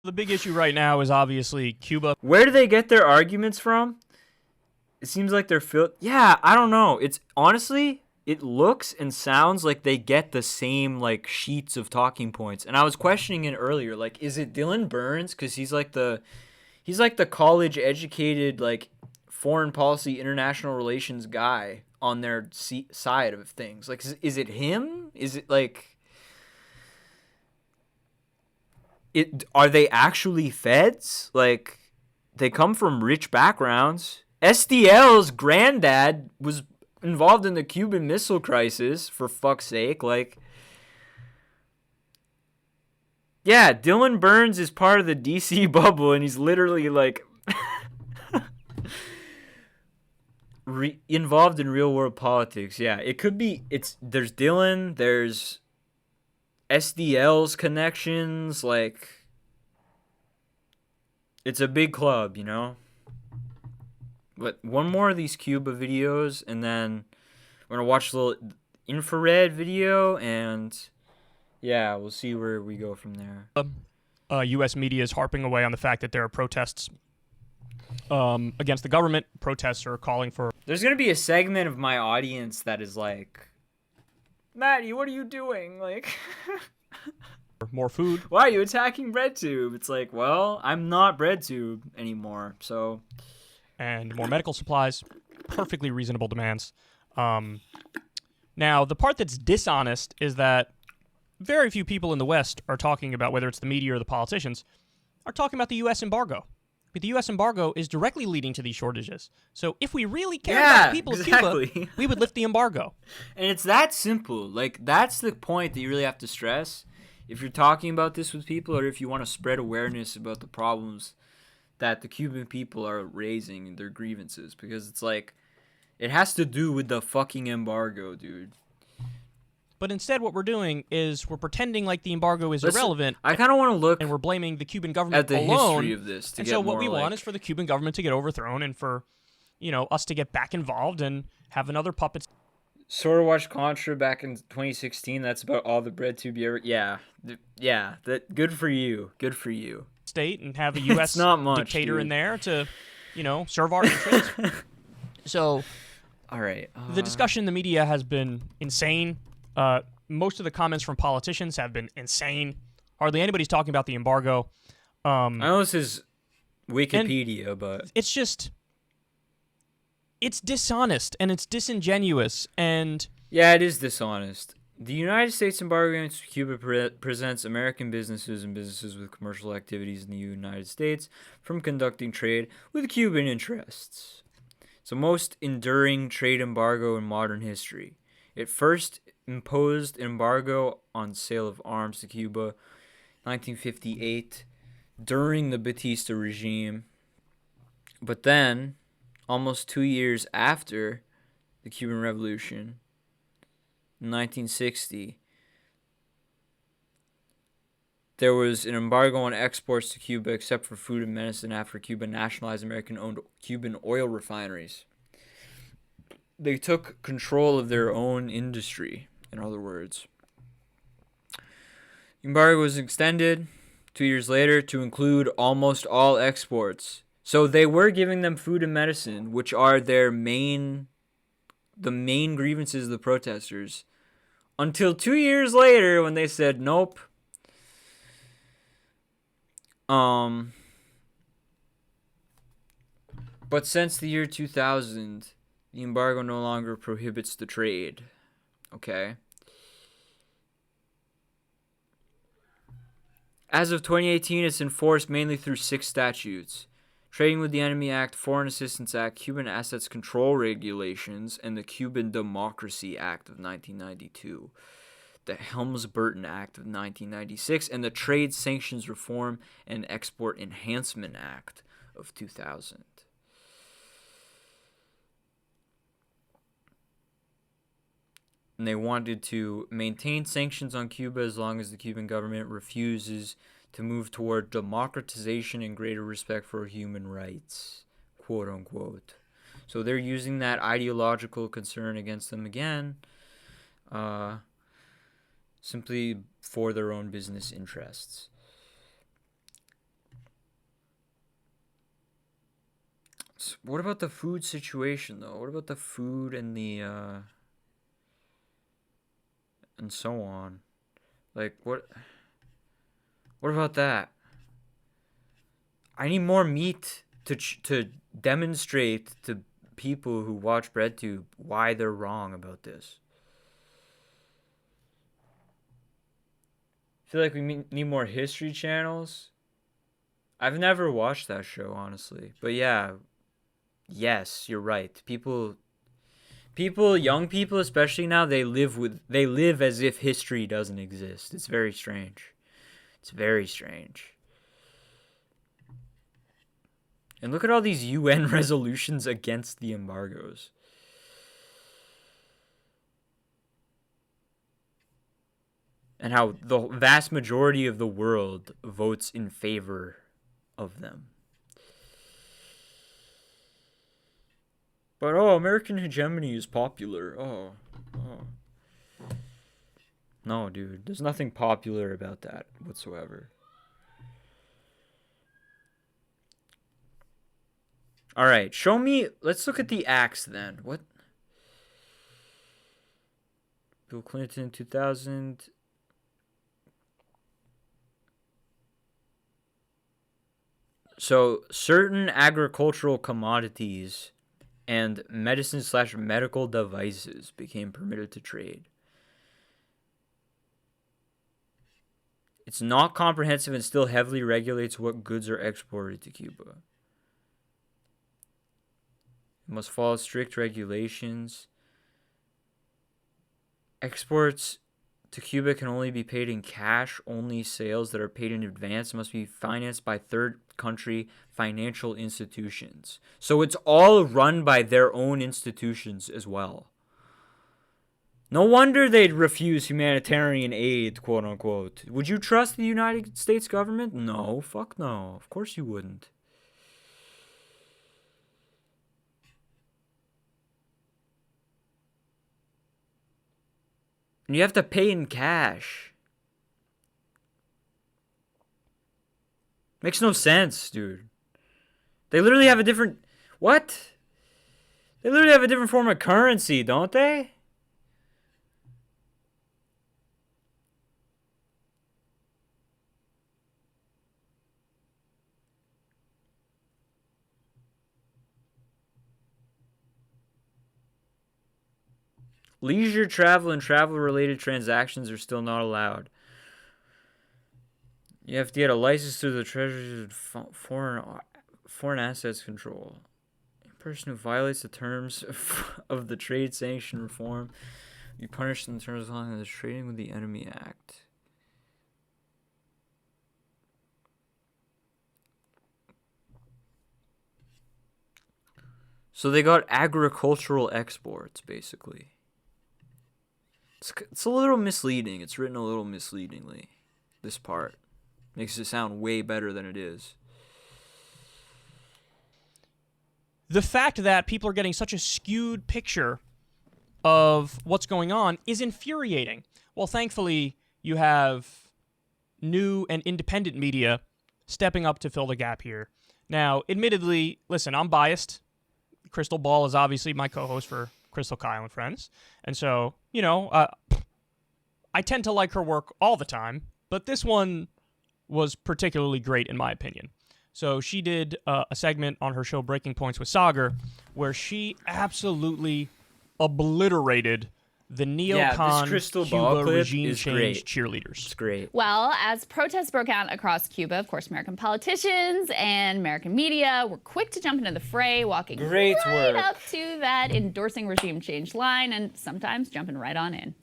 The big issue right now is obviously Cuba. Where do they get their arguments from? It seems like they're filled. Yeah, I don't know. It's honestly, it looks and sounds like they get the same like sheets of talking points. And I was questioning it earlier. Like, is it Dylan Burns? Because he's like the college educated like foreign policy international relations guy on their side of things. Like, is it him? Is it like? Are they actually feds? Like, they come from rich backgrounds. SDL's granddad was involved in the Cuban Missile Crisis, for fuck's sake. Like, yeah, Dylan Burns is part of the DC bubble, and he's literally like involved in real world politics. Yeah, it could be. There's Dylan. There's SDL's connections, like, it's a big club, you know? But one more of these Cuba videos, and then we're going to watch a little infrared video, and yeah, we'll see where we go from there. U.S. media is harping away on the fact that there are protests against the government. Protests are calling for... There's going to be a segment of my audience that is like, Maddie, what are you doing? Like, more food. Why are you attacking BreadTube? It's like, well, I'm not BreadTube anymore, so. And more medical supplies. Perfectly reasonable demands. Now, the part that's dishonest is that very few people in the West are talking about, whether it's the media or the politicians, are talking about the U.S. embargo. But the U.S. embargo is directly leading to these shortages. So if we really care about the people of Cuba, we would lift the embargo. And it's that simple. Like, that's the point that you really have to stress. If you're talking about this with people, or if you want to spread awareness about the problems that the Cuban people are raising in their grievances. Because it's like, it has to do with the fucking embargo, dude. But instead, what we're doing is we're pretending like the embargo is irrelevant. I kind of want to look and we're blaming the Cuban government at the alone. history of this. And so what we want is for the Cuban government to get overthrown and for, you know, us to get back involved and have another puppet. Sort of watched Contra back in 2016. That's about all the BreadTube you ever. Yeah. That good for you. Good for you. State and have a U.S. dictator in there to, you know, serve our interests. So, all right. The discussion in the media has been insane. Most of the comments from politicians have been insane. Hardly anybody's talking about the embargo. I know this is Wikipedia, but it's just, it's dishonest and it's disingenuous and... Yeah, it is dishonest. The United States embargo against Cuba presents American businesses and businesses with commercial activities in the United States from conducting trade with Cuban interests. It's the most enduring trade embargo in modern history. It first imposed embargo on sale of arms to Cuba in 1958 during the Batista regime. But then, almost 2 years after the Cuban Revolution, in 1960, there was an embargo on exports to Cuba except for food and medicine after Cuba nationalized American-owned Cuban oil refineries. They took control of their own industry, in other words. The embargo was extended 2 years later to include almost all exports. So they were giving them food and medicine, which are the main grievances of the protesters. Until 2 years later when they said, nope. But since the year 2000... the embargo no longer prohibits the trade. Okay. As of 2018, it's enforced mainly through 6 statutes. Trading with the Enemy Act, Foreign Assistance Act, Cuban Assets Control Regulations, and the Cuban Democracy Act of 1992. The Helms-Burton Act of 1996, and the Trade Sanctions Reform and Export Enhancement Act of 2000. And they wanted to maintain sanctions on Cuba as long as the Cuban government refuses to move toward democratization and greater respect for human rights, quote unquote. So they're using that ideological concern against them again, simply for their own business interests. What about the food situation, though? What about the food and the, and so on? Like, what about that? I need more meat to demonstrate to people who watch BreadTube why they're wrong about this. I feel like we need more history channels. I've never watched that show, honestly. But yeah, yes, you're right. Young people especially now, they live as if history doesn't exist. It's very strange. It's very strange. And look at all these UN resolutions against the embargoes. And how the vast majority of the world votes in favor of them. But, American hegemony is popular. No, dude. There's nothing popular about that whatsoever. Alright, show me... Let's look at the acts then. What? Bill Clinton, 2000... So, certain agricultural commodities and medicine/medical devices became permitted to trade. It's not comprehensive and still heavily regulates what goods are exported to Cuba. It must follow strict regulations. Exports to Cuba can only be paid in cash. Only sales that are paid in advance must be financed by third country financial institutions. So it's all run by their own institutions as well. No wonder they'd refuse humanitarian aid, quote unquote. Would you trust the United States government? No, fuck no. Of course you wouldn't. And you have to pay in cash. Makes no sense, dude. They literally have a different... What? They literally have a different form of currency, don't they? Leisure travel and travel-related transactions are still not allowed. You have to get a license through the Treasury foreign assets control. A person who violates the terms of the trade sanction reform be punished in terms of the Trading with the Enemy Act. So they got agricultural exports, basically. It's a little misleading. It's written a little misleadingly. This part makes it sound way better than it is. The fact that people are getting such a skewed picture of what's going on is infuriating. Well, thankfully, you have new and independent media stepping up to fill the gap here. Now, admittedly, listen, I'm biased. Krystal Ball is obviously my co-host for Krystal, Kyle, and Friends. And so, I tend to like her work all the time, but this one was particularly great in my opinion. So she did a segment on her show Breaking Points with Sagar where she absolutely obliterated the neocon Cuba regime change cheerleaders. It's great. Well, as protests broke out across Cuba, of course, American politicians and American media were quick to jump into the fray, walking up to that endorsing regime change line and sometimes jumping right on in.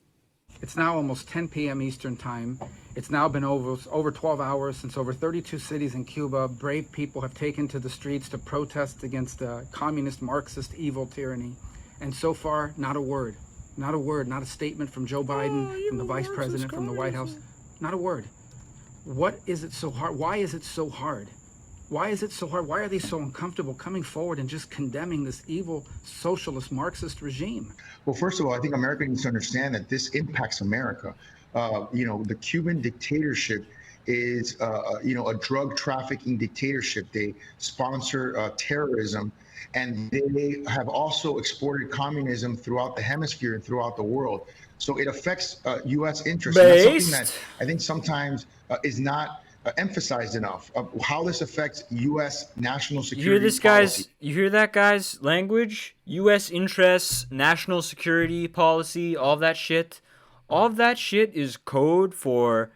It's now almost 10 p.m. Eastern Time. It's now been over 12 hours since over 32 cities in Cuba, brave people have taken to the streets to protest against communist, Marxist, evil tyranny. And so far, not a word. Not a word, not a statement from Joe Biden, from the Vice President, from the White House. Not a word. What is it so hard? Why is it so hard? Why is it so hard? Why are they so uncomfortable coming forward and just condemning this evil socialist Marxist regime? Well, first of all, I think America needs to understand that this impacts America. The Cuban dictatorship is, a drug trafficking dictatorship. They sponsor terrorism, and they have also exported communism throughout the hemisphere and throughout the world. So it affects U.S. interests. And that's something that I think sometimes is not emphasized enough of how this affects U.S. national security. You hear this, policy. guys? You hear that, guys? Language, U.S. interests, national security policy, all that shit. All of that shit is code for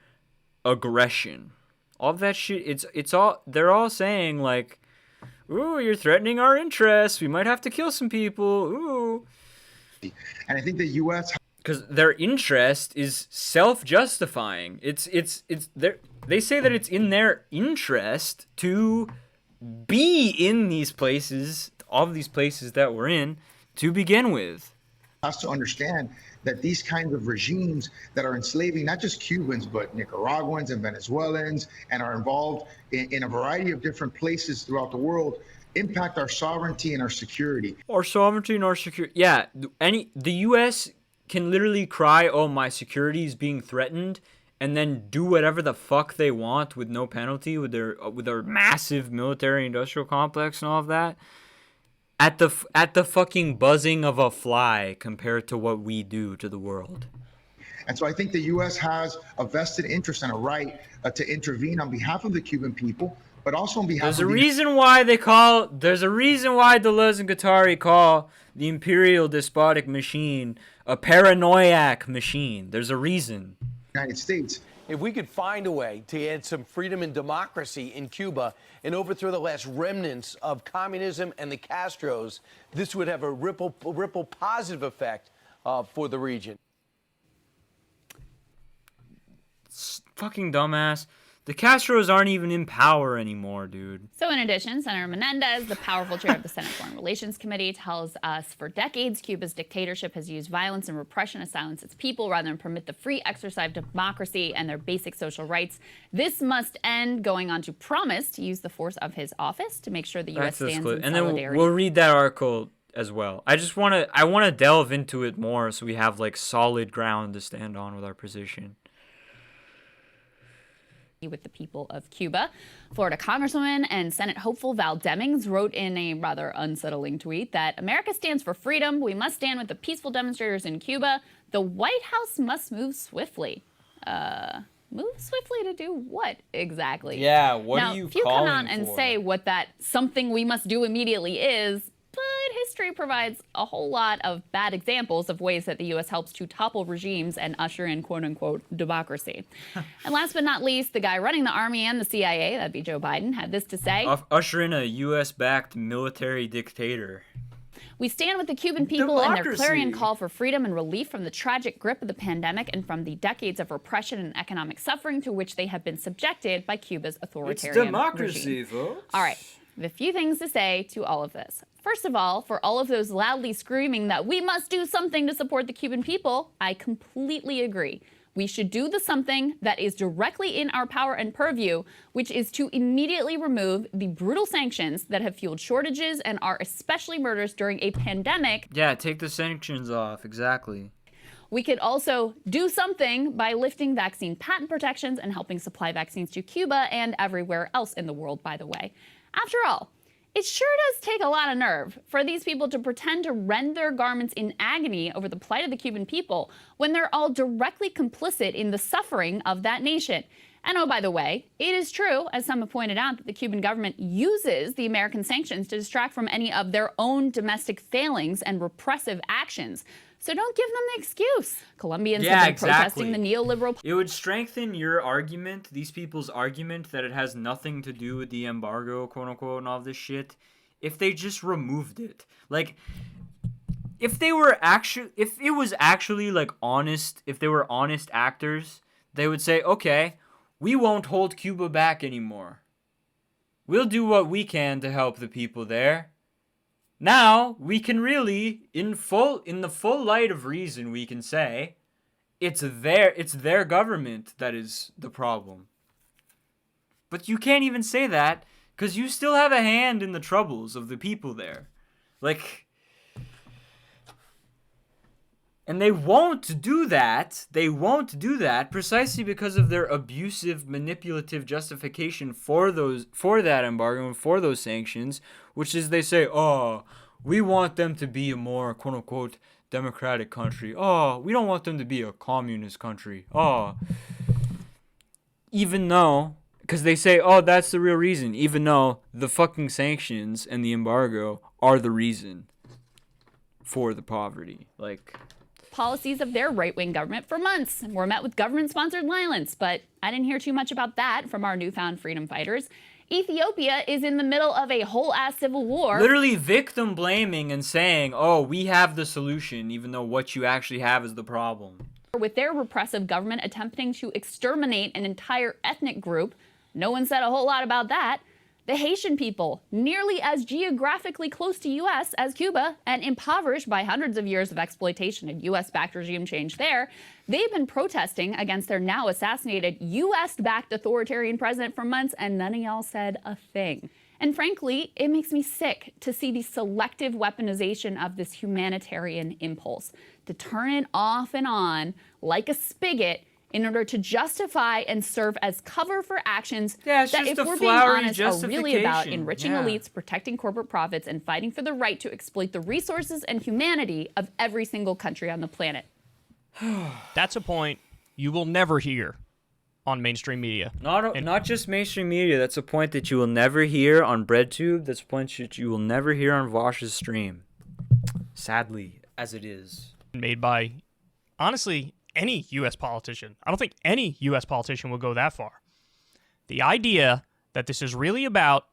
aggression. All of that shit. It's all. They're all saying like, "Ooh, you're threatening our interests. We might have to kill some people." Ooh. And I think the U.S. because their interest is self-justifying. It's they say that it's in their interest to be in these places, all of these places that we're in, to begin with. Has to understand that these kinds of regimes that are enslaving not just Cubans, but Nicaraguans and Venezuelans, and are involved in a variety of different places throughout the world, impact our sovereignty and our security. Our sovereignty and our security. Yeah, the U.S. can literally cry, "Oh, my security is being threatened," and then do whatever the fuck they want with no penalty with their massive military-industrial complex and all of that. At the fucking buzzing of a fly compared to what we do to the world. And so I think the U.S. has a vested interest and a right to intervene on behalf of the Cuban people, but also on behalf There's of a reason why Deleuze and Guattari call the imperial despotic machine a paranoiac machine. There's a reason. United States. If we could find a way to add some freedom and democracy in Cuba and overthrow the last remnants of communism and the Castros, this would have a ripple positive effect for the region. Fucking dumbass. The Castros aren't even in power anymore, dude. So in addition, Senator Menendez, the powerful chair of the Senate Foreign Relations Committee, tells us for decades Cuba's dictatorship has used violence and repression to silence its people rather than permit the free exercise of democracy and their basic social rights. This must end, going on to promise to use the force of his office to make sure the U.S. stands in solidarity. And then we'll read that article as well. I want to delve into it more so we have like solid ground to stand on with our position. With the people of Cuba. Florida Congresswoman and Senate hopeful Val Demings wrote in a rather unsettling tweet that America stands for freedom. We must stand with the peaceful demonstrators in Cuba. The White House must move swiftly. Move swiftly to do what exactly? Yeah, what now, are you if you calling come on and for? say what that something we must do immediately is, but history provides a whole lot of bad examples of ways that the U.S. helps to topple regimes and usher in quote-unquote democracy. And last but not least, the guy running the Army and the CIA, that'd be Joe Biden, had this to say. Usher in a U.S.-backed military dictator. We stand with the Cuban people in their clarion call for freedom and relief from the tragic grip of the pandemic and from the decades of repression and economic suffering to which they have been subjected by Cuba's authoritarian regime. It's democracy, folks. All right. I have a few things to say to all of this. First of all, for all of those loudly screaming that we must do something to support the Cuban people, I completely agree. We should do the something that is directly in our power and purview, which is to immediately remove the brutal sanctions that have fueled shortages and are especially murders during a pandemic. Yeah, take the sanctions off, exactly. We could also do something by lifting vaccine patent protections and helping supply vaccines to Cuba and everywhere else in the world, by the way. After all, it sure does take a lot of nerve for these people to pretend to rend their garments in agony over the plight of the Cuban people when they're all directly complicit in the suffering of that nation. And oh, by the way, it is true, as some have pointed out, that the Cuban government uses the American sanctions to distract from any of their own domestic failings and repressive actions. So don't give them the excuse. Colombians have been protesting the neoliberal... It would strengthen your argument, these people's argument, that it has nothing to do with the embargo, quote-unquote, and all this shit, if they just removed it. Like, if it was actually, like, honest, if they were honest actors, they would say, okay, we won't hold Cuba back anymore. We'll do what we can to help the people there. Now, we can really, in the full light of reason, we can say, it's their government that is the problem. But you can't even say that, because you still have a hand in the troubles of the people there. Like, And they won't do that. They won't do that precisely because of their abusive, manipulative justification for that embargo and for those sanctions, which is they say, oh, we want them to be a more quote unquote democratic country. Oh, we don't want them to be a communist country. Oh, even though, because they say, oh, that's the real reason, even though the fucking sanctions and the embargo are the reason for the poverty. Like, policies of their right-wing government for months were met with government-sponsored violence, but I didn't hear too much about that from our newfound freedom fighters. Ethiopia is in the middle of a whole-ass civil war. Literally victim blaming and saying, oh, we have the solution, even though what you actually have is the problem. With their repressive government attempting to exterminate an entire ethnic group. No one said a whole lot about that. The Haitian people, nearly as geographically close to U.S. as Cuba and impoverished by hundreds of years of exploitation and U.S.-backed regime change there, they've been protesting against their now assassinated U.S.-backed authoritarian president for months, and none of y'all said a thing. And frankly, it makes me sick to see the selective weaponization of this humanitarian impulse, to turn it off and on like a spigot in order to justify and serve as cover for actions that, if we're being honest, are really about enriching elites, protecting corporate profits, and fighting for the right to exploit the resources and humanity of every single country on the planet. That's a point you will never hear on mainstream media. Not just mainstream media. That's a point that you will never hear on BreadTube. That's a point that you will never hear on Vosh's stream. Sadly, as it is. Made by, honestly, any U.S. politician. I don't think any U.S. politician will go that far. The idea that this is really about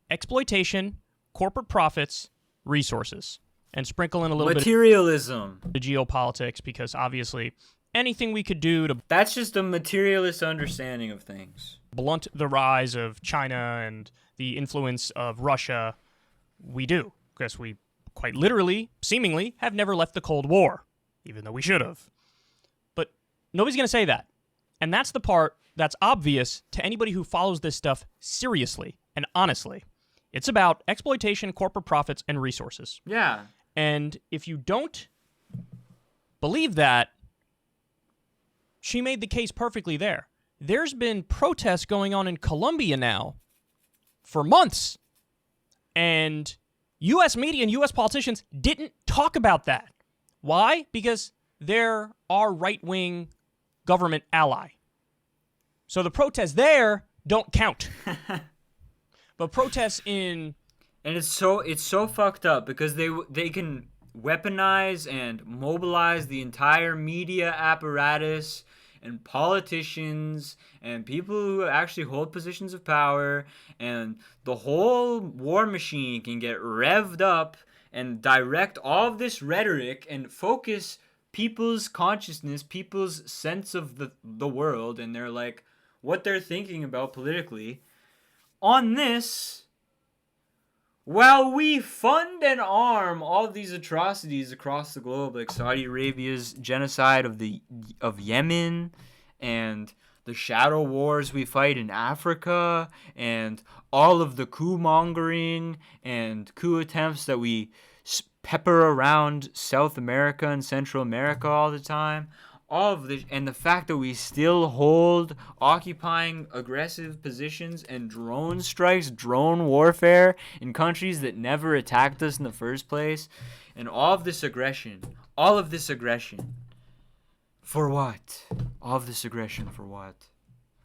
exploitation, corporate profits, resources, and sprinkle in a little materialism. Bit of the geopolitics, because obviously anything we could do to... That's just a materialist understanding of things. Blunt the rise of China and the influence of Russia, we do. Because we quite literally, seemingly, have never left the Cold War, even though we should have. Nobody's going to say that. And that's the part that's obvious to anybody who follows this stuff seriously and honestly. It's about exploitation, corporate profits, and resources. Yeah. And if you don't believe that, she made the case perfectly there. There's been protests going on in Colombia now for months. And U.S. media and U.S. politicians didn't talk about that. Why? Because they're our right-wing government ally. So the protests there don't count. But protests in... And it's so fucked up because they can weaponize and mobilize the entire media apparatus and politicians and people who actually hold positions of power, and the whole war machine can get revved up and direct all of this rhetoric and focus people's consciousness, people's sense of the world, and they're like, what they're thinking about politically, on this, while we fund and arm all these atrocities across the globe, like Saudi Arabia's genocide of Yemen, and the shadow wars we fight in Africa, and all of the coup mongering and coup attempts that we pepper around South America and Central America all the time, all of this, and the fact that we still hold occupying aggressive positions and drone strikes, drone warfare in countries that never attacked us in the first place, and all of this aggression, for what? All of this aggression for what?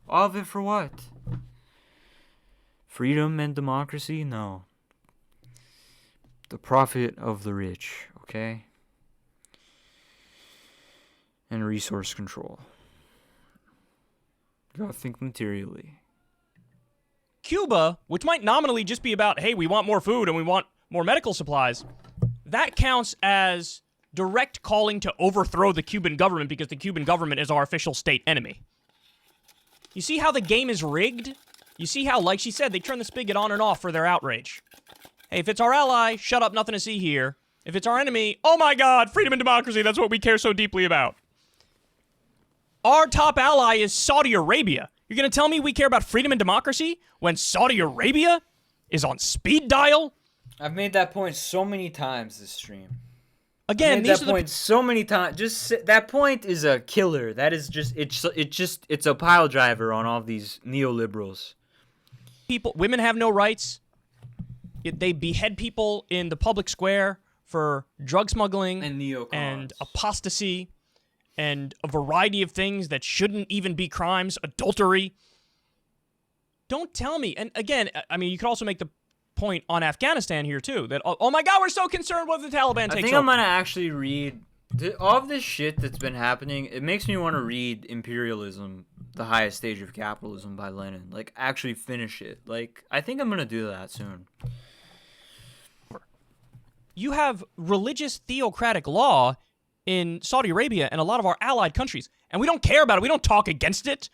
All of it for what? Freedom and democracy? No. The profit of the rich, okay? And resource control. You gotta think materially. Cuba, which might nominally just be about, hey, we want more food and we want more medical supplies, that counts as direct calling to overthrow the Cuban government because the Cuban government is our official state enemy. You see how the game is rigged? You see how, like she said, they turn the spigot on and off for their outrage. Hey, if it's our ally, shut up, nothing to see here. If it's our enemy, oh my God, freedom and democracy, that's what we care so deeply about. Our top ally is Saudi Arabia. You're going to tell me we care about freedom and democracy when Saudi Arabia is on speed dial? I've made that point so many times this stream. again, made these that are point so many times. That point is a killer. That is just it's a pile driver on all these neoliberals. people. Women have no rights. They behead people in the public square for drug smuggling And neocons. and apostasy and a variety of things that shouldn't even be crimes, adultery. Don't tell me. And again, I mean, you could also make the point on Afghanistan here too, that oh my God, we're so concerned what the Taliban takes I think over. I'm gonna actually read all of this shit that's been happening. It makes me want to read Imperialism, the Highest Stage of Capitalism by Lenin. Like, actually finish it. Like, I think I'm gonna do that soon. You have religious theocratic law in Saudi Arabia and a lot of our allied countries, and we don't care about it. We don't talk against it.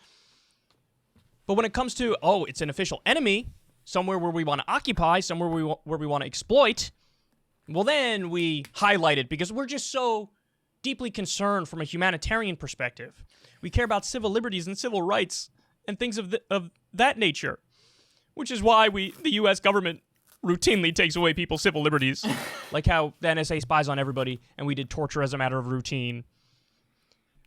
But when it comes to, it's an official enemy, somewhere where we want to occupy, somewhere where we want to exploit, well, then we highlight it because we're just so deeply concerned from a humanitarian perspective. We care about civil liberties and civil rights and things of that nature, which is why the U.S. government routinely takes away people's civil liberties, like how the NSA spies on everybody and we did torture as a matter of routine.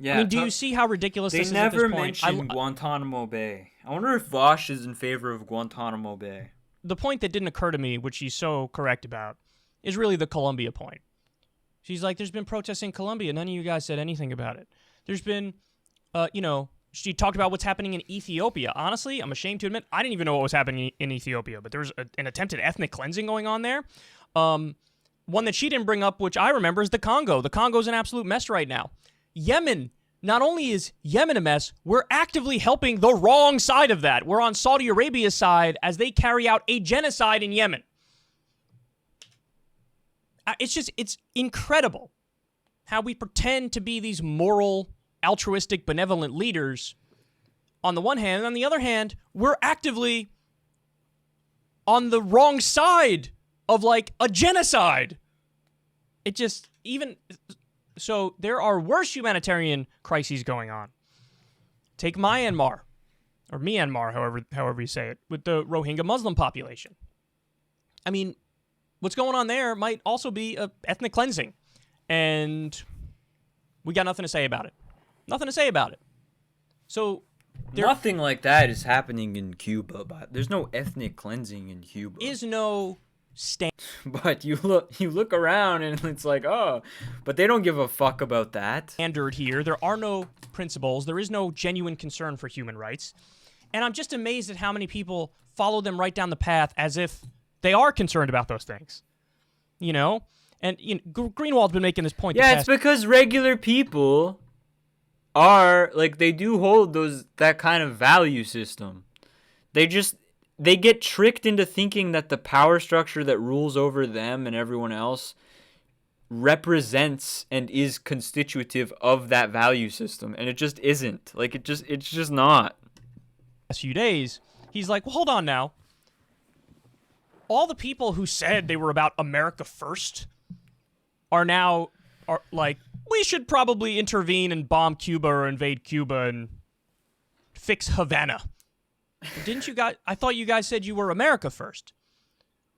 Yeah, I mean, do you see how ridiculous this is at this They never point? mentioned Guantanamo Bay. I wonder if Vosh is in favor of Guantanamo Bay. The point that didn't occur to me, which she's so correct about, is really the Colombia point. She's like, there's been protests in Colombia. None of you guys said anything about it. There's been, she talked about what's happening in Ethiopia. Honestly, I'm ashamed to admit, I didn't even know what was happening in Ethiopia, but there's an attempted ethnic cleansing going on there. One that she didn't bring up, which I remember, is the Congo. The Congo's an absolute mess right now. Yemen, not only is Yemen a mess, we're actively helping the wrong side of that. We're on Saudi Arabia's side as they carry out a genocide in Yemen. It's incredible how we pretend to be these moral, altruistic, benevolent leaders on the one hand, and on the other hand, we're actively on the wrong side of, like, a genocide. So there are worse humanitarian crises going on. Take Myanmar, or Myanmar, however you say it, with the Rohingya Muslim population. I mean, what's going on there might also be ethnic cleansing, and we got nothing to say about it. Nothing to say about it. So nothing like that is happening in Cuba, but there's no ethnic cleansing in Cuba. Is no stand. But you look around and it's like, but they don't give a fuck about that. Standard here. There are no principles. There is no genuine concern for human rights. And I'm just amazed at how many people follow them right down the path as if they are concerned about those things. You know? And Greenwald's been making this point. Yeah, it's because regular people are, like, they do hold that kind of value system. They get tricked into thinking that the power structure that rules over them and everyone else represents and is constitutive of that value system, and it just isn't. Like, it's just not. Last few days, he's like, well, hold on now. All the people who said they were about America first are like, we should probably intervene and bomb Cuba or invade Cuba and fix Havana. Didn't you guys? I thought you guys said you were America first.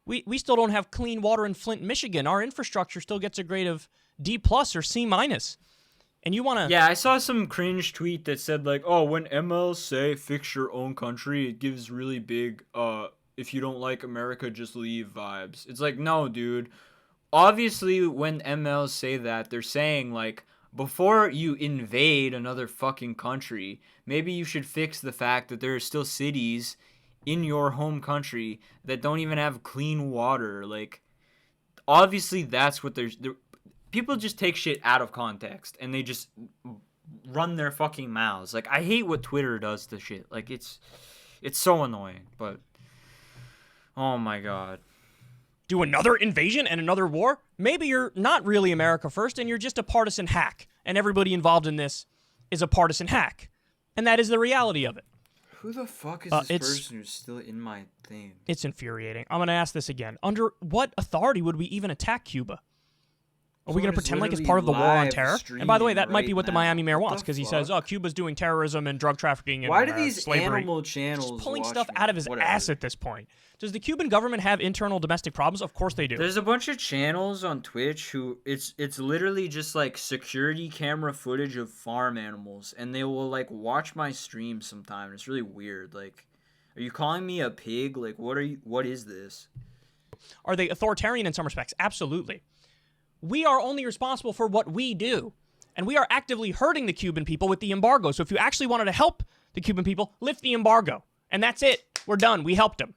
We still don't have clean water in Flint, Michigan. Our infrastructure still gets a grade of D+ or C-. And you want to... Yeah, I saw some cringe tweet that said, like, when MLs say fix your own country, it gives really big, if you don't like America, just leave vibes. It's like, no, dude. Obviously, when MLs say that, they're saying, like, before you invade another fucking country, maybe you should fix the fact that there are still cities in your home country that don't even have clean water. Like, obviously that's what they're people just take shit out of context and they just run their fucking mouths. Like, I hate what Twitter does to shit. Like, it's so annoying, but oh my God. Do another invasion and another war? Maybe you're not really America first and you're just a partisan hack, and everybody involved in this is a partisan hack. And that is the reality of it. Who the fuck is this person who's still in my thing? It's infuriating. I'm going to ask this again. Under what authority would we even attack Cuba? Are we going to pretend like it's part of the war on terror? And by the way, that might be what the Miami mayor wants, because he says, "Oh, Cuba's doing terrorism and drug trafficking and why do these slavery." animal channels Just pulling watch stuff me? out of his Whatever. ass at this point. Does the Cuban government have internal domestic problems? Of course they do. There's a bunch of channels on Twitch who it's literally just like security camera footage of farm animals, and they will like watch my stream sometime. It's really weird. Like, are you calling me a pig? Like, what is this? Are they authoritarian in some respects? Absolutely. We are only responsible for what we do. And we are actively hurting the Cuban people with the embargo. So if you actually wanted to help the Cuban people, lift the embargo. And that's it. We're done. We helped them.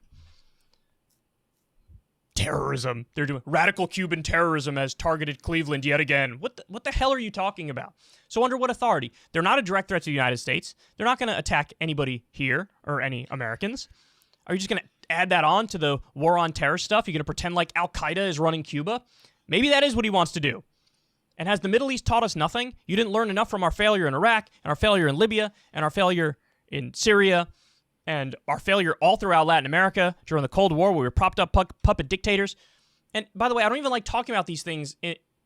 Terrorism. They're doing radical Cuban terrorism has targeted Cleveland yet again. What the hell are you talking about? So under what authority? They're not a direct threat to the United States. They're not going to attack anybody here or any Americans. Are you just going to add that on to the war on terror stuff? You're going to pretend like Al-Qaeda is running Cuba? Maybe that is what he wants to do. And has the Middle East taught us nothing? You didn't learn enough from our failure in Iraq, and our failure in Libya, and our failure in Syria, and our failure all throughout Latin America during the Cold War where we were propped up puppet dictators. And by the way, I don't even like talking about these things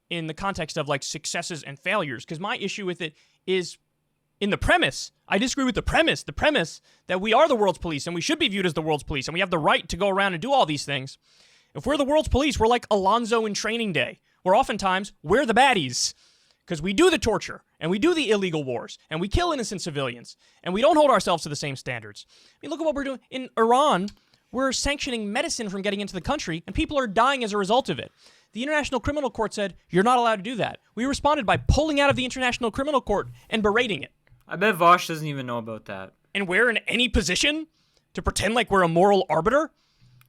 in the context of like successes and failures, because my issue with it is in the premise. I disagree with the premise that we are the world's police and we should be viewed as the world's police and we have the right to go around and do all these things. If we're the world's police, we're like Alonzo in Training Day, where oftentimes we're the baddies because we do the torture and we do the illegal wars and we kill innocent civilians and we don't hold ourselves to the same standards. I mean, look at what we're doing. In Iran, we're sanctioning medicine from getting into the country and people are dying as a result of it. The International Criminal Court said, you're not allowed to do that. We responded by pulling out of the International Criminal Court and berating it. I bet Vosh doesn't even know about that. And we're in any position to pretend like we're a moral arbiter?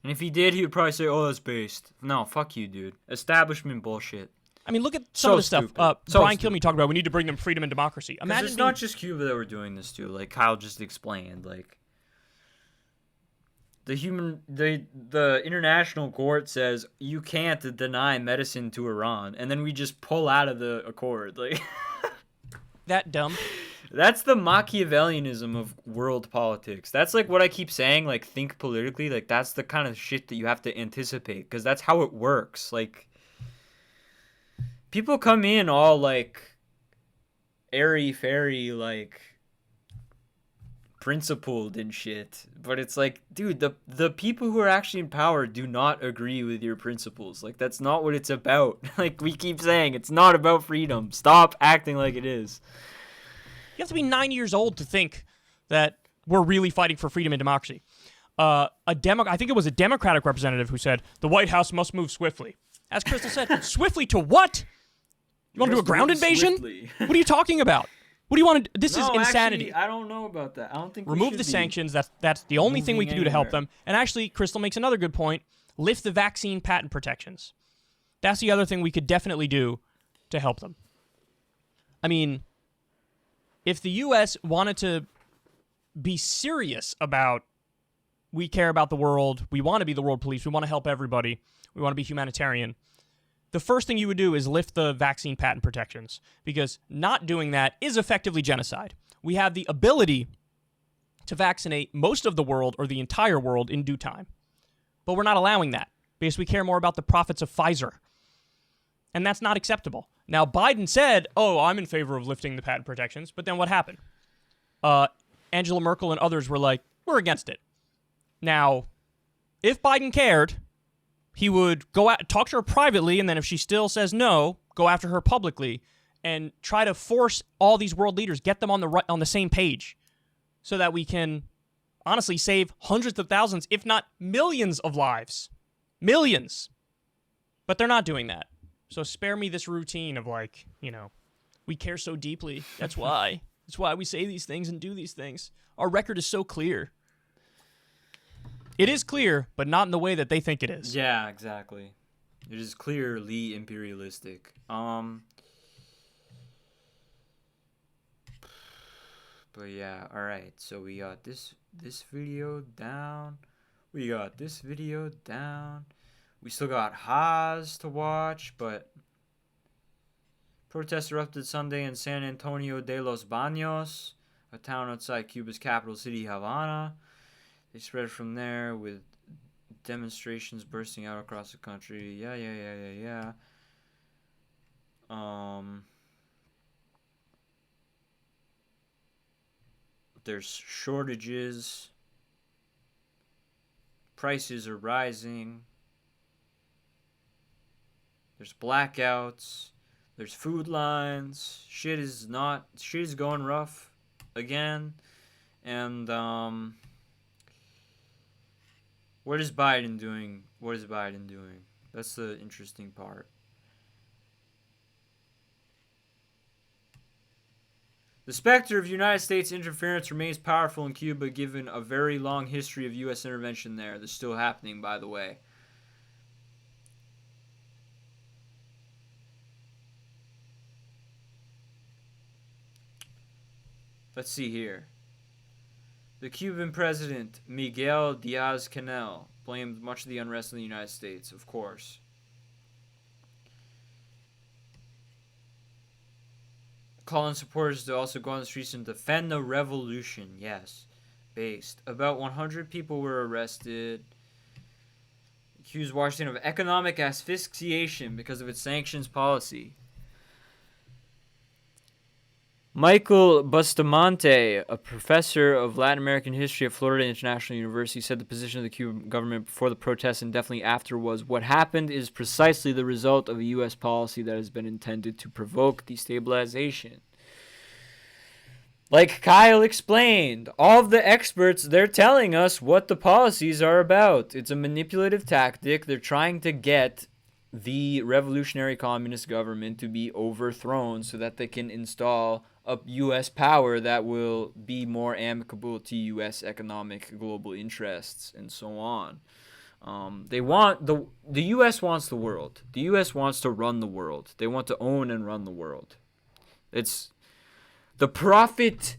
And if he did, he would probably say, oh, that's based. No, fuck you, dude. Establishment bullshit. I mean, look at some of the stuff Brian Kilmeade talked about. We need to bring them freedom and democracy. Imagine it's not just Cuba that we're doing this to. Like Kyle just explained. Like the international court says you can't deny medicine to Iran, and then we just pull out of the accord. Like that dumb. That's the Machiavellianism of world politics. That's like what I keep saying, like think politically. Like that's the kind of shit that you have to anticipate because that's how it works. Like people come in all like airy-fairy, like principled and shit. But it's like, dude, the people who are actually in power do not agree with your principles. Like that's not what it's about. Like we keep saying, it's not about freedom. Stop acting like it is. You have to be 9 years old to think that we're really fighting for freedom and democracy. I think it was a Democratic representative who said, the White House must move swiftly. As Krystal said, swiftly to what? You want to do a ground invasion? Swiftly. What are you talking about? What do you want to do? This is insanity. Actually, I don't know about that. I don't think remove the sanctions. That's the only thing we can do to help them. And actually, Krystal makes another good point. Lift the vaccine patent protections. That's the other thing we could definitely do to help them. I mean, if the U.S. wanted to be serious about we care about the world, we want to be the world police, we want to help everybody, we want to be humanitarian, the first thing you would do is lift the vaccine patent protections, because not doing that is effectively genocide. We have the ability to vaccinate most of the world or the entire world in due time, but we're not allowing that because we care more about the profits of Pfizer, and that's not acceptable. Now, Biden said, oh, I'm in favor of lifting the patent protections, but then what happened? Angela Merkel and others were like, we're against it. Now, if Biden cared, he would go out, talk to her privately, and then if she still says no, go after her publicly and try to force all these world leaders, get them on the same page so that we can honestly save hundreds of thousands, if not millions of lives. Millions. But they're not doing that. So spare me this routine of like, we care so deeply. That's why. That's why we say these things and do these things. Our record is so clear. It is clear, but not in the way that they think it is. Yeah, exactly. It is clearly imperialistic. But yeah, all right. So we got this video down. We got this video down. We still got Haas to watch, but protests erupted Sunday in San Antonio de los Baños, a town outside Cuba's capital city, Havana. They spread from there with demonstrations bursting out across the country. Yeah. There's shortages. Prices are rising. There's blackouts. There's food lines. Shit is going rough again. And what is Biden doing? That's the interesting part. The specter of United States interference remains powerful in Cuba given a very long history of U.S. intervention there. That's still happening, by the way. Let's see here. The Cuban president, Miguel Diaz-Canel, blamed much of the unrest on the United States, of course. Calling supporters to also go on the streets and defend the revolution. Yes. Based. About 100 people were arrested. Accused Washington of economic asphyxiation because of its sanctions policy. Michael Bustamante, a professor of Latin American history at Florida International University, said the position of the Cuban government before the protests and definitely after was, what happened is precisely the result of a U.S. policy that has been intended to provoke destabilization. Like Kyle explained, all of the experts, they're telling us what the policies are about. It's a manipulative tactic. They're trying to get the revolutionary communist government to be overthrown so that they can install a U.S. power that will be more amicable to U.S. economic global interests and so on. The U.S. wants the world. The U.S. wants to run the world. They want to own and run the world. It's the profit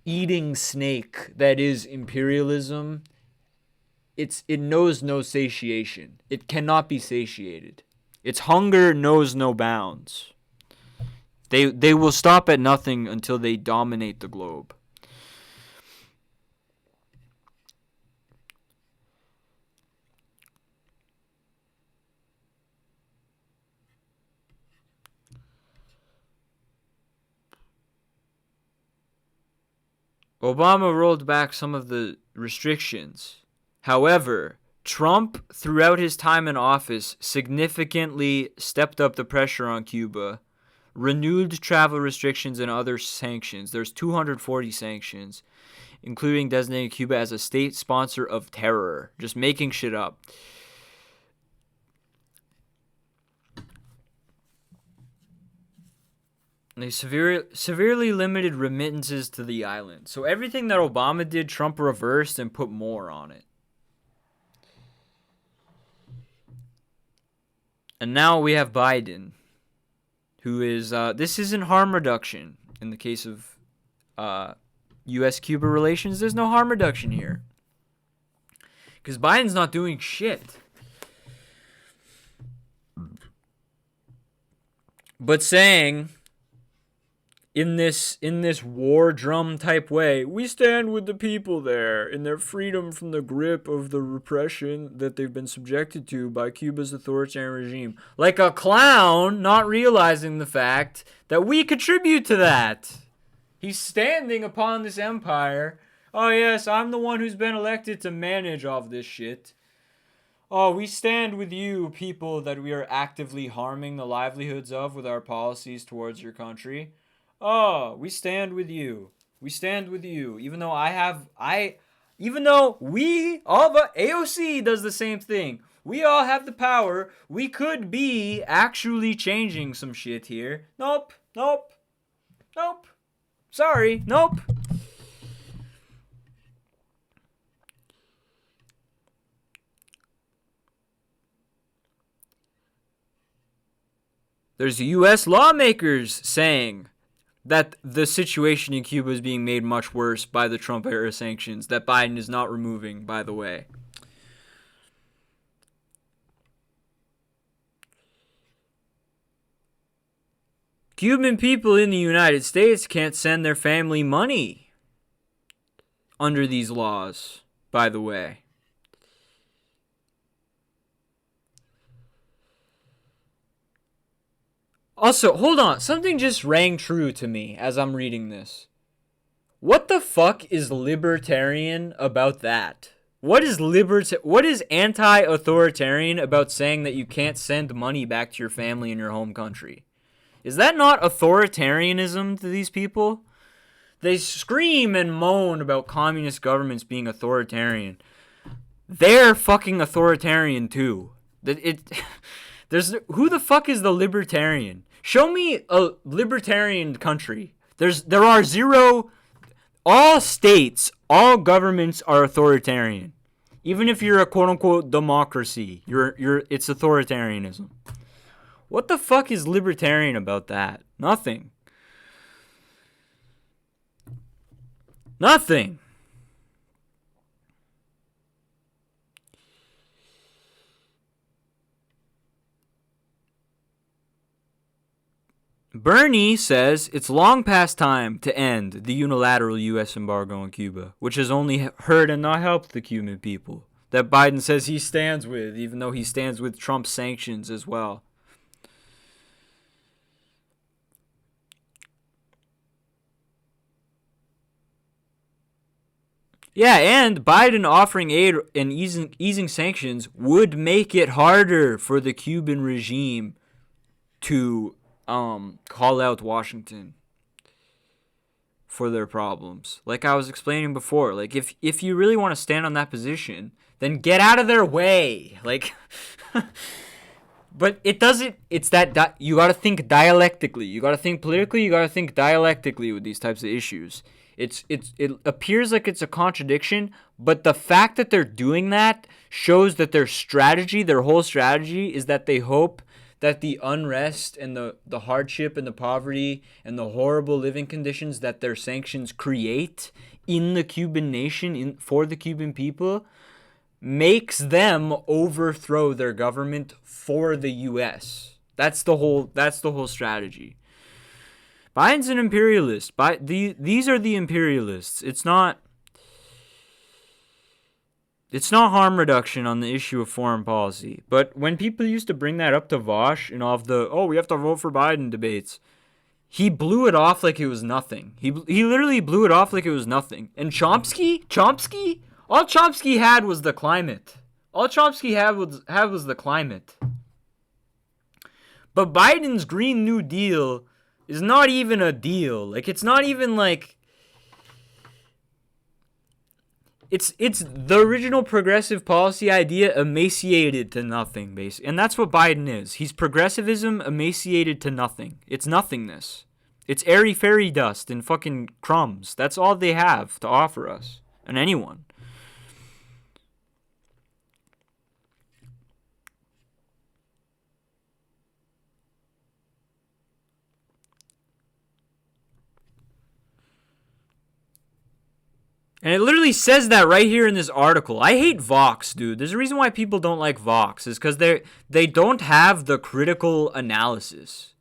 eating snake that is imperialism. It knows no satiation. It cannot be satiated. Its hunger knows no bounds. They will stop at nothing until they dominate the globe. Obama rolled back some of the restrictions. However, Trump, throughout his time in office, significantly stepped up the pressure on Cuba, renewed travel restrictions and other sanctions. There's 240 sanctions, including designating Cuba as a state sponsor of terror, just making shit up. They severely limited remittances to the island. So everything that Obama did, Trump reversed and put more on it. And now we have Biden, who is, this isn't harm reduction. In the case of U.S.-Cuba relations, there's no harm reduction here. Because Biden's not doing shit. But saying, in this war drum type way, we stand with the people there in their freedom from the grip of the repression that they've been subjected to by Cuba's authoritarian regime. Like a clown, not realizing the fact that we contribute to that. He's standing upon this empire. Oh yes, I'm the one who's been elected to manage all of this shit. Oh, we stand with you, people that we are actively harming the livelihoods of with our policies towards your country. Oh, we stand with you. We stand with you. Even though all of AOC does the same thing. We all have the power. We could be actually changing some shit here. Nope. Sorry, nope. There's U.S. lawmakers saying that the situation in Cuba is being made much worse by the Trump-era sanctions that Biden is not removing, by the way. Cuban people in the United States can't send their family money under these laws, by the way. Also, hold on. Something just rang true to me as I'm reading this. What the fuck is libertarian about that? What is anti-authoritarian about saying that you can't send money back to your family in your home country? Is that not authoritarianism to these people? They scream and moan about communist governments being authoritarian. They're fucking authoritarian too. Who the fuck is the libertarian? Show me a libertarian country. There are zero. All states, all governments are authoritarian. Even if you're a quote-unquote democracy, it's authoritarianism. What the fuck is libertarian about that? Nothing. Nothing. Bernie says it's long past time to end the unilateral U.S. embargo on Cuba, which has only hurt and not helped the Cuban people, that Biden says he stands with, even though he stands with Trump's sanctions as well. Yeah, and Biden offering aid and easing sanctions would make it harder for the Cuban regime to call out Washington for their problems. Like I was explaining before, like if you really want to stand on that position, then get out of their way. Like, but it doesn't. It's that you got to think dialectically. You got to think politically. You got to think dialectically with these types of issues. It appears like it's a contradiction, but the fact that they're doing that shows that their whole strategy is that they hope that the unrest and the hardship and the poverty and the horrible living conditions that their sanctions create in the Cuban nation, for the Cuban people, makes them overthrow their government for the U.S. That's the whole strategy. Biden's an imperialist. These are the imperialists. It's not harm reduction on the issue of foreign policy. But when people used to bring that up to Vosh in all of we have to vote for Biden debates, he blew it off like it was nothing. He literally blew it off like it was nothing. And Chomsky, all Chomsky had was the climate. All Chomsky had was the climate. But Biden's Green New Deal is not even a deal. Like, it's not even like... It's the original progressive policy idea emaciated to nothing, basically. And that's what Biden is. He's progressivism emaciated to nothing. It's nothingness. It's airy fairy dust and fucking crumbs. That's all they have to offer us and anyone. And it literally says that right here in this article. I hate Vox, dude. There's a reason why people don't like Vox. Is because they don't have the critical analysis.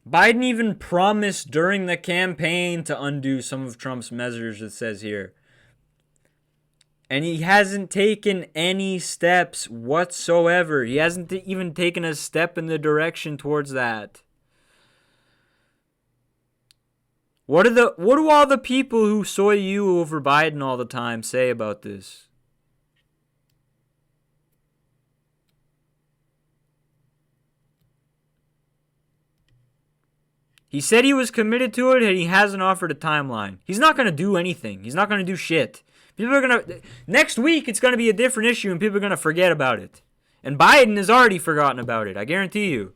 Biden even promised during the campaign to undo some of Trump's measures, it says here. And he hasn't taken any steps whatsoever. He hasn't even taken a step in the direction towards that. What do all the people who soy you over Biden all the time say about this? He said he was committed to it and he hasn't offered a timeline. He's not going to do anything. He's not going to do shit. People are going to... Next week, it's going to be a different issue and people are going to forget about it. And Biden has already forgotten about it. I guarantee you.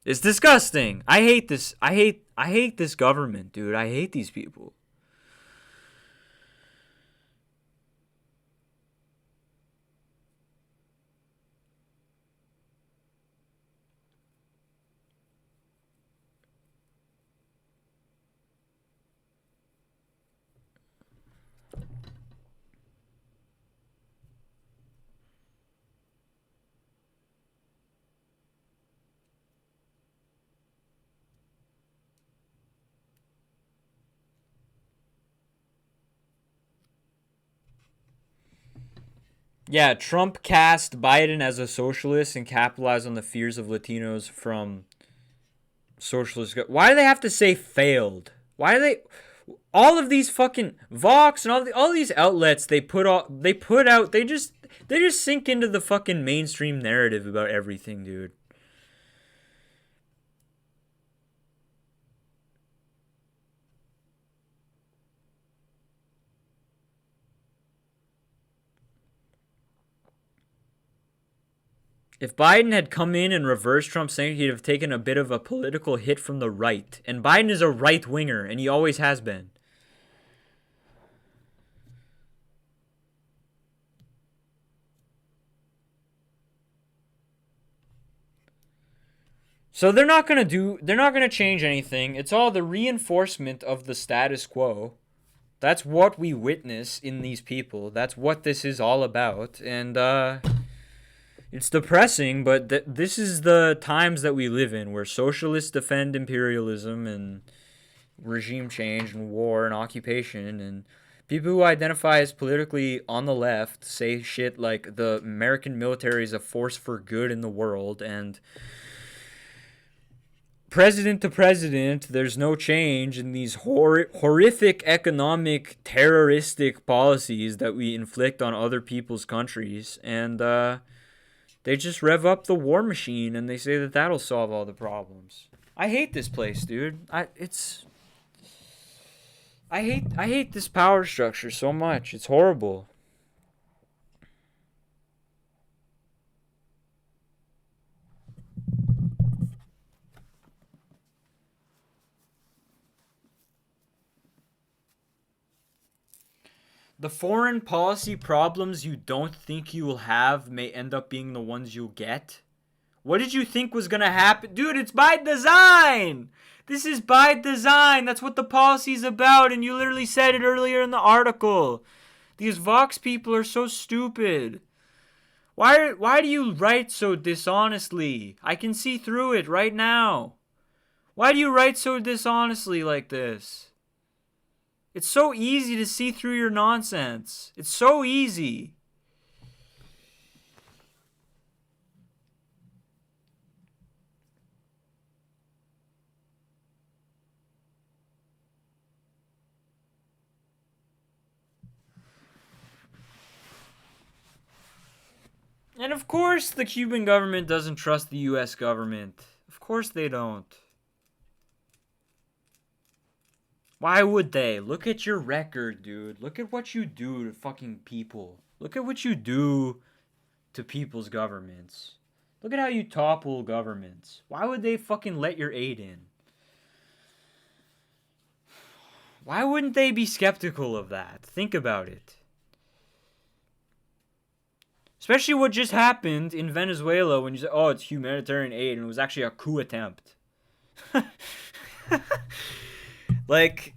It's disgusting. I hate this. I hate this government, dude. I hate these people. Yeah, Trump cast Biden as a socialist and capitalized on the fears of Latinos from socialist. Why do they have to say failed? Why do they? All of these fucking Vox and all these outlets they just sink into the fucking mainstream narrative about everything, dude. If Biden had come in and reversed Trump's saying, he'd have taken a bit of a political hit from the right. And Biden is a right-winger, and he always has been. So they're not going to change anything. It's all the reinforcement of the status quo. That's what we witness in these people. That's what this is all about. And, it's depressing, but this is the times that we live in, where socialists defend imperialism and regime change and war and occupation, and people who identify as politically on the left say shit like the American military is a force for good in the world, and president to president, there's no change in these horrific economic terroristic policies that we inflict on other people's countries, and they just rev up the war machine and they say that that'll solve all the problems. I hate this place, dude. I hate this power structure so much. It's horrible. The foreign policy problems you don't think you will have may end up being the ones you'll get. What did you think was going to happen? Dude, it's by design! This is by design. That's what the policy's about, and you literally said it earlier in the article. These Vox people are so stupid. Why do you write so dishonestly? I can see through it right now. Why do you write so dishonestly like this? It's so easy to see through your nonsense. It's so easy. And of course the Cuban government doesn't trust the US government. Of course they don't. Why would they? Look at your record, dude. Look at what you do to fucking people. Look at what you do to people's governments. Look at how you topple governments. Why would they fucking let your aid in? Why wouldn't they be skeptical of that? Think about it. Especially what just happened in Venezuela when you said, oh, it's humanitarian aid, and it was actually a coup attempt. Like,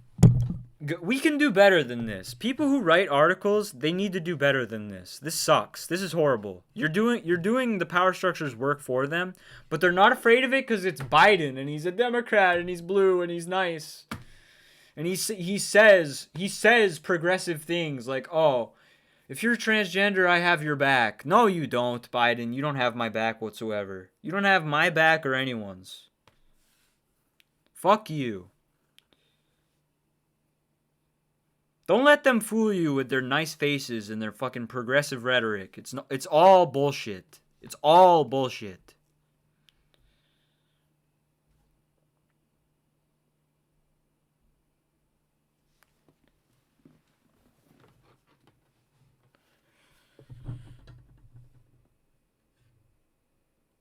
we can do better than this. People who write articles, they need to do better than this. This sucks. This is horrible. You're doing the power structure's work for them, but they're not afraid of it because it's Biden, and he's a Democrat, and he's blue, and he's nice. And he says progressive things like, oh, if you're transgender, I have your back. No, you don't, Biden. You don't have my back whatsoever. You don't have my back or anyone's. Fuck you. Don't let them fool you with their nice faces and their fucking progressive rhetoric. It's all bullshit. It's all bullshit.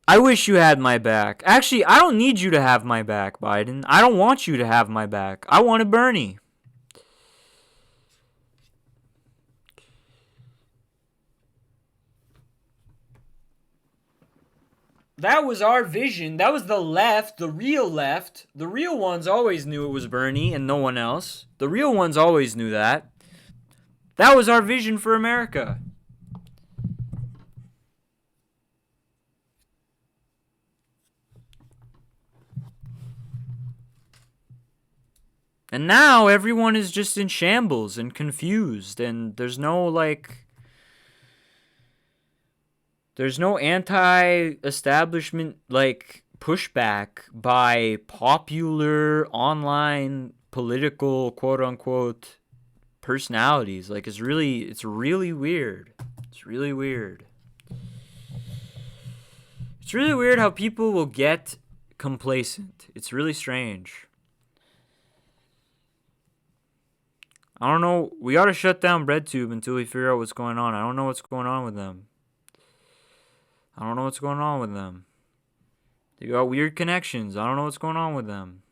I wish you had my back. Actually, I don't need you to have my back, Biden. I don't want you to have my back. I wanted Bernie. That was our vision. That was the left, the real left. The real ones always knew it was Bernie and no one else. The real ones always knew that. That was our vision for America. And now everyone is just in shambles and confused, and there's no, like, There's no anti-establishment like pushback by popular online political quote unquote personalities. Like it's really weird. It's really weird. It's really weird how people will get complacent. It's really strange. I don't know. We ought to shut down BreadTube until we figure out what's going on. I don't know what's going on with them. They got weird connections. I don't know what's going on with them.